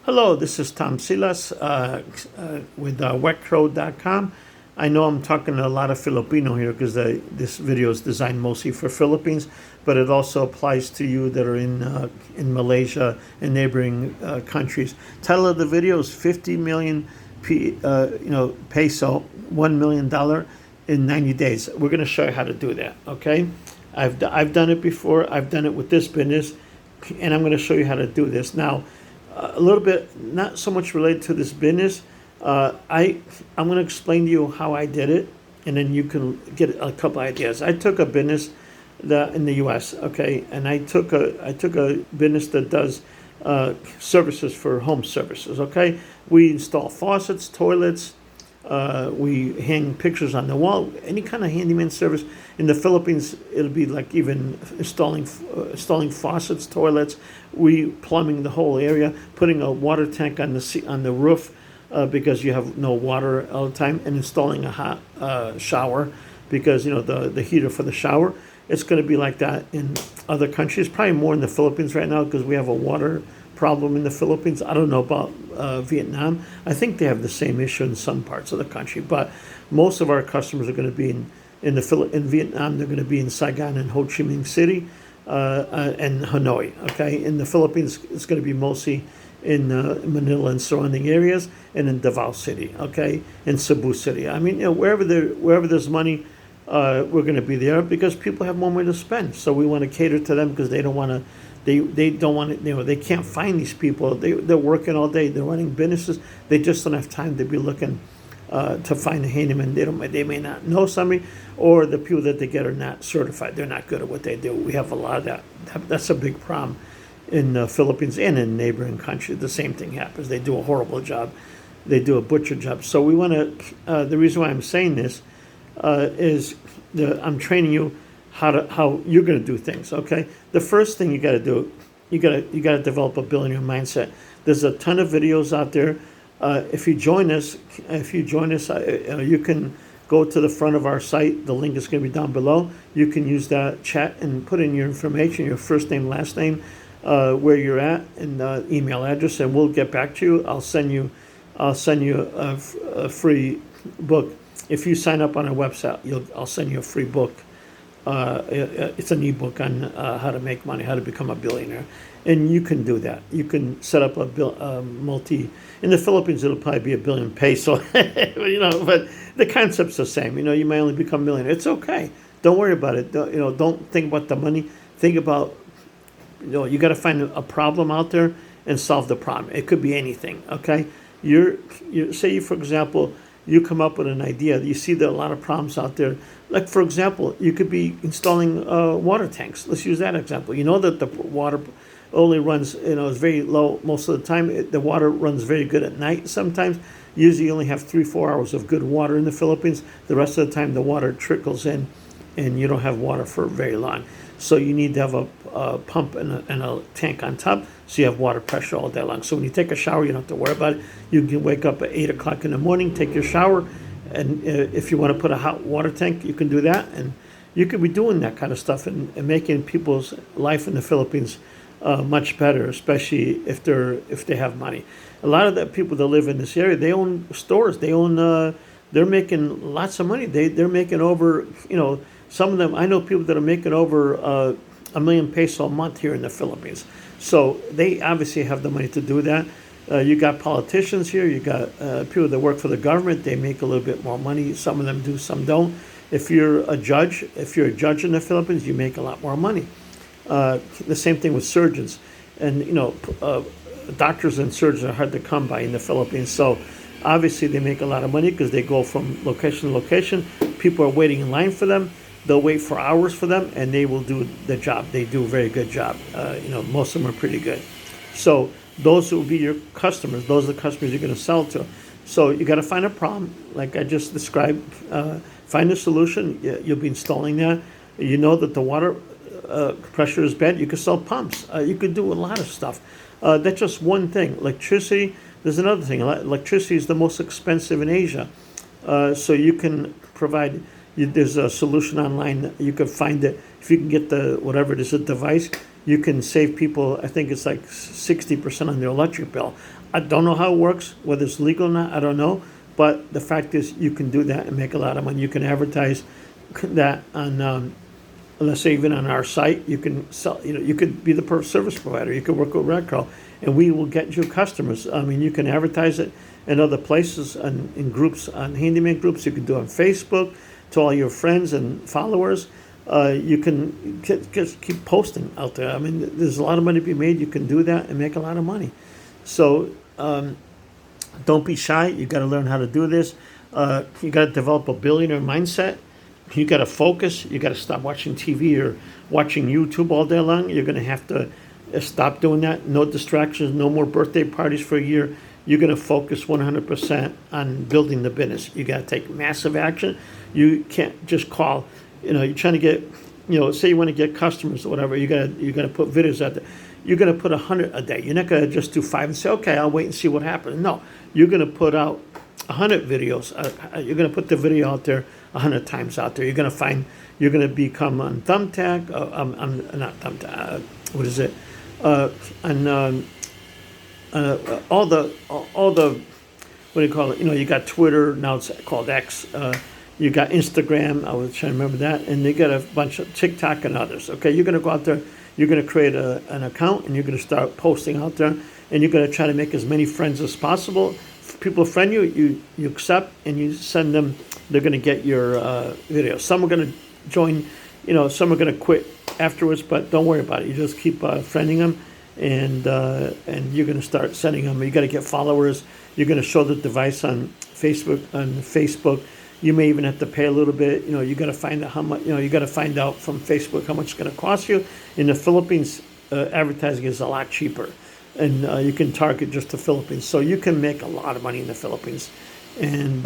Hello, this is Tom Silas with wetcrow.com. I know I'm talking to a lot of Filipino here because this video is designed mostly for Philippines, but it also applies to you that are in Malaysia and neighboring countries. Title of the video is 50 million peso, $1 million in 90 days. We're going to show you how to do that, okay? I've done it before. I've done it with this business, and I'm going to show you how to do this. Now, a little bit, not so much related to this business. I'm going to explain to you how I did it, and then you can get a couple ideas. I took a business in the U.S., okay, and I took a business that does services for home services, okay. We install faucets, toilets. We hang pictures on the wall. Any kind of handyman service in the Philippines, it'll be like even installing faucets, toilets. We plumbing the whole area, putting a water tank on the roof because you have no water all the time, and installing a hot shower because the heater for the shower. It's going to be like that in other countries. Probably more in the Philippines right now because we have a water problem in the Philippines. I don't know about Vietnam. I think they have the same issue in some parts of the country, but most of our customers are going to be in Vietnam. They're going to be in Saigon and Ho Chi Minh City and Hanoi. Okay, in the Philippines, it's going to be mostly in Manila and surrounding areas, and in Davao City. Okay, in Cebu City. I mean, wherever there's money, we're going to be there because people have more money to spend. So we want to cater to them because they don't want to. They don't want to, they can't find these people. They're working all day. They're running businesses. They just don't have time to be looking to find a handyman. They may not know somebody, or the people that they get are not certified. They're not good at what they do. We have a lot of that. That's a big problem in the Philippines and in neighboring countries. The same thing happens. They do a horrible job. They do a butcher job. So we want to. The reason why I'm saying this is I'm training you how you're going to do things. Okay, the first thing you got to do, you got to develop a billionaire mindset. There's a ton of videos out there. If you join us, you can go to the front of our site. The link is going to be down below. You can use that chat and put in your information, your first name, last name, where you're at, and email address, and we'll get back to you. I'll send you a free book. If you sign up on our website, I'll send you a free book. It's an ebook on how to make money, how to become a billionaire, and you can do that. You can set up in the Philippines it'll probably be $1 billion peso, but the concept's the same. You may only become a millionaire. It's okay. Don't worry about it. Don't think about the money. Think about, you got to find a problem out there and solve the problem. It could be anything. Okay, say for example, you come up with an idea. You see there are a lot of problems out there. Like, for example, you could be installing water tanks. Let's use that example. You know that the water only runs, is very low most of the time. The water runs very good at night sometimes. Usually you only have 3-4 hours of good water in the Philippines. The rest of the time the water trickles in and you don't have water for very long. So you need to have a pump and a tank on top so you have water pressure all day long. So when you take a shower, you don't have to worry about it. You can wake up at 8 o'clock in the morning, take your shower, and if you want to put a hot water tank, you can do that. And you could be doing that kind of stuff and making people's life in the Philippines much better, especially if they have money. A lot of the people that live in this area, they own stores. They're making lots of money. They're making over, some of them, I know people that are making over $1 million peso a month here in the Philippines. So they obviously have the money to do that. You got politicians here. You got people that work for the government. They make a little bit more money. Some of them do, some don't. If you're a judge in the Philippines, you make a lot more money. The same thing with surgeons, and doctors and surgeons are hard to come by in the Philippines. So obviously they make a lot of money because they go from location to location. People are waiting in line for them. They'll wait for hours for them, and they will do the job. They do a very good job. Most of them are pretty good. So those will be your customers. Those are the customers you're going to sell to. So you got to find a problem, like I just described. Find a solution. You'll be installing that. You know that the water pressure is bad. You could sell pumps. You could do a lot of stuff. That's just one thing. Electricity. There's another thing. Electricity is the most expensive in Asia. So you can provide. There's a solution online. You can find it. If you can get a device, you can save people, I think it's like 60% on their electric bill. I don't know how it works, whether it's legal or not, I don't know. But the fact is, you can do that and make a lot of money. You can advertise that on, let's say even on our site, you can sell, you could be the service provider. You could work with Redcrow, and we will get you customers. I mean, you can advertise it in other places, in groups, on handyman groups. You can do it on Facebook to all your friends and followers. You can just keep posting out there. I mean, there's a lot of money to be made. You can do that and make a lot of money. So don't be shy. You got to learn how to do this. You got to develop a billionaire mindset. You got to focus. You got to stop watching TV or watching YouTube all day long. You're going to have to stop doing that. No distractions. No more birthday parties for a year. You're going to focus 100% on building the business. You got to take massive action. You can't just call. You're trying to get, say you want to get customers or whatever. You got to put videos out there. You're going to put 100 a day. You're not going to just do 5 and say, okay, I'll wait and see what happens. No, you're going to put out 100 videos. You're going to put the video out there 100 times out there. You're going to become on Thumbtack. Not Thumbtack. What is it? On all the what do you call it? You got Twitter, now it's called X. You got Instagram. I was trying to remember that, and you got a bunch of TikTok and others. Okay, you're going to go out there. You're going to create an account, and you're going to start posting out there, and you're going to try to make as many friends as possible. If people friend you, you accept, and you send them. They're going to get your video. Some are going to join. Some are going to quit afterwards, but don't worry about it. You just keep friending them, and you're going to start sending them. You got to get followers. You're going to show the device on Facebook. You may even have to pay a little bit. You got to find out how much. You got to find out from Facebook how much it's going to cost you. In the Philippines, advertising is a lot cheaper, and you can target just the Philippines. So you can make a lot of money in the Philippines, and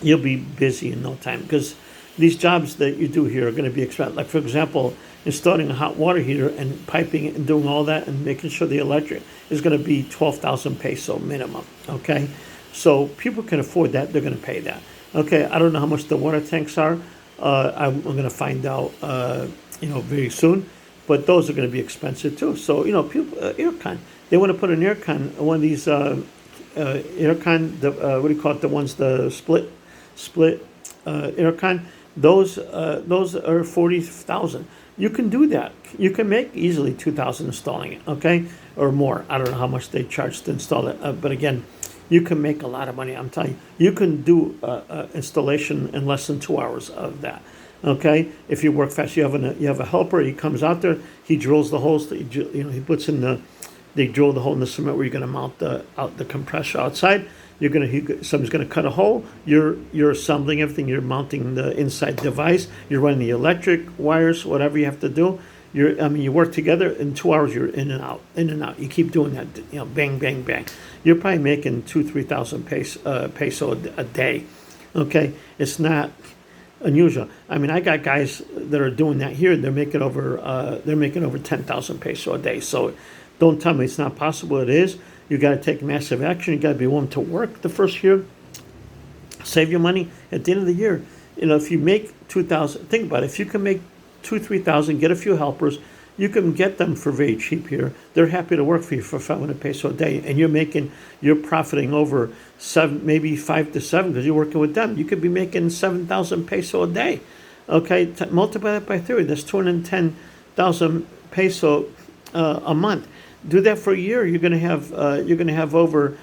you'll be busy in no time, because these jobs that you do here are going to be expensive. Like, for example, installing a hot water heater and piping it and doing all that and making sure the electric is going to be 12,000 peso minimum. Okay, so people can afford that. They're going to pay that. Okay, I don't know how much the water tanks are. I'm going to find out, very soon. But those are going to be expensive too. So, people, aircon. They want to put an aircon, one of these aircon, what do you call it? The ones, the split aircon. Those are 40,000. You can do that. You can make easily 2,000 installing it. Okay, or more. I don't know how much they charge to install it. But again, you can make a lot of money. I'm telling you, you can do installation in less than 2 hours of that. Okay, if you work fast, you have a helper. He comes out there. He drills the holes. He puts in they drill the hole in the cement where you're going to mount the compressor outside. Somebody's going to cut a hole. You're assembling everything. You're mounting the inside device. You're running the electric wires, whatever you have to do. You work together. In 2 hours, you're in and out. You keep doing that. Bang, bang, bang. You're probably making 2,000-3,000 peso a day. Okay, it's not unusual. I got guys that are doing that here. They're making over 10,000 peso a day. So don't tell me it's not possible. It is. You got to take massive action. You got to be willing to work the first year. Save your money at the end of the year. If you make 2,000, think about it. If you can make 2,000-3,000, get a few helpers. You can get them for very cheap here. They're happy to work for you for 500 peso a day, and you're profiting over 7, maybe 5 to 7, because you're working with them. You could be making 7,000 peso a day. Okay, multiply that by 3. That's 210,000 peso a month. Do that for a year. You're going to have over.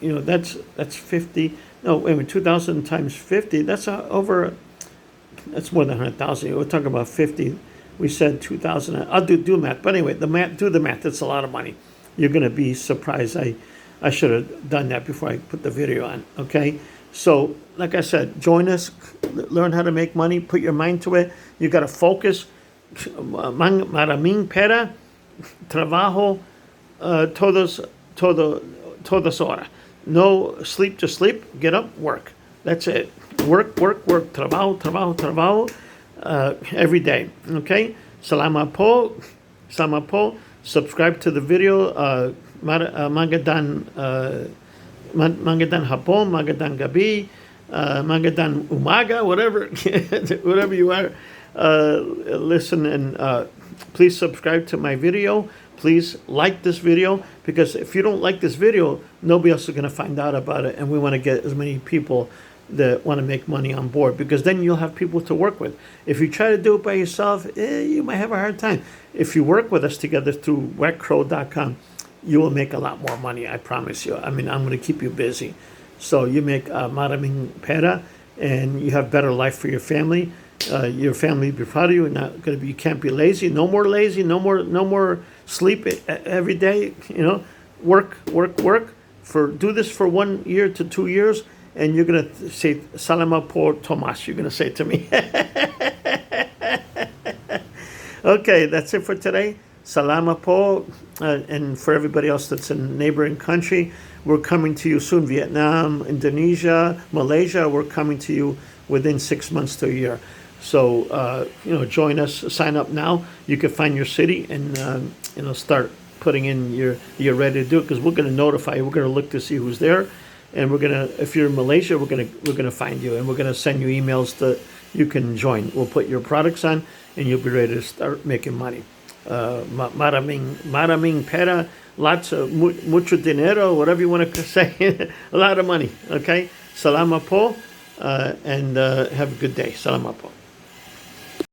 That's 50. No, wait a minute. 2,000 times 50. That's over. That's more than 100,000. We're talking about 50. We said 2,000. I'll do math. But anyway, do the math. That's a lot of money. You're going to be surprised. I should have done that before I put the video on. Okay? So, like I said, join us. Learn how to make money. Put your mind to it. You got to focus. Maraming pera. Trabajo. Todas horas. No sleep, just sleep. Get up, work. That's it. Work. Trabajo. Every day. Okay? Salamat po. Subscribe to the video. Magadan hapon, magadan gabi, magadan umaga, whatever you are. Listen, and please subscribe to my video. please like this video, because if you don't like this video, nobody else is going to find out about it. And we want to get as many people that want to make money on board, because then you'll have people to work with. If you try to do it by yourself, you might have a hard time. If you work with us together through wetcrow.com, you will make a lot more money, I promise you. I mean, I'm going to keep you busy. So you make maraming pera, and you have better life for your family. Your family will be proud of you. Not going to be. You can't be lazy. No more lazy. No more sleep every day. You know, work. Do this for 1 year to 2 years, and you're going to say Salama por Tomas. You're going to say to me. Okay, that's it for today. Salama po, and for everybody else that's in neighboring country, we're coming to you soon. Vietnam, Indonesia, Malaysia, we're coming to you within 6 months to a year. So, join us, sign up now. You can find your city and, start putting in you're ready to do it, because we're going to notify you. We're going to look to see who's there. And we're going to, if you're in Malaysia, we're going to find you, and we're going to send you emails that you can join. We'll put your products on, and you'll be ready to start making money. Maraming pera, lots of mucho dinero, whatever you want to say, a lot of money. Okay, salamat po, and have a good day. Salamat po.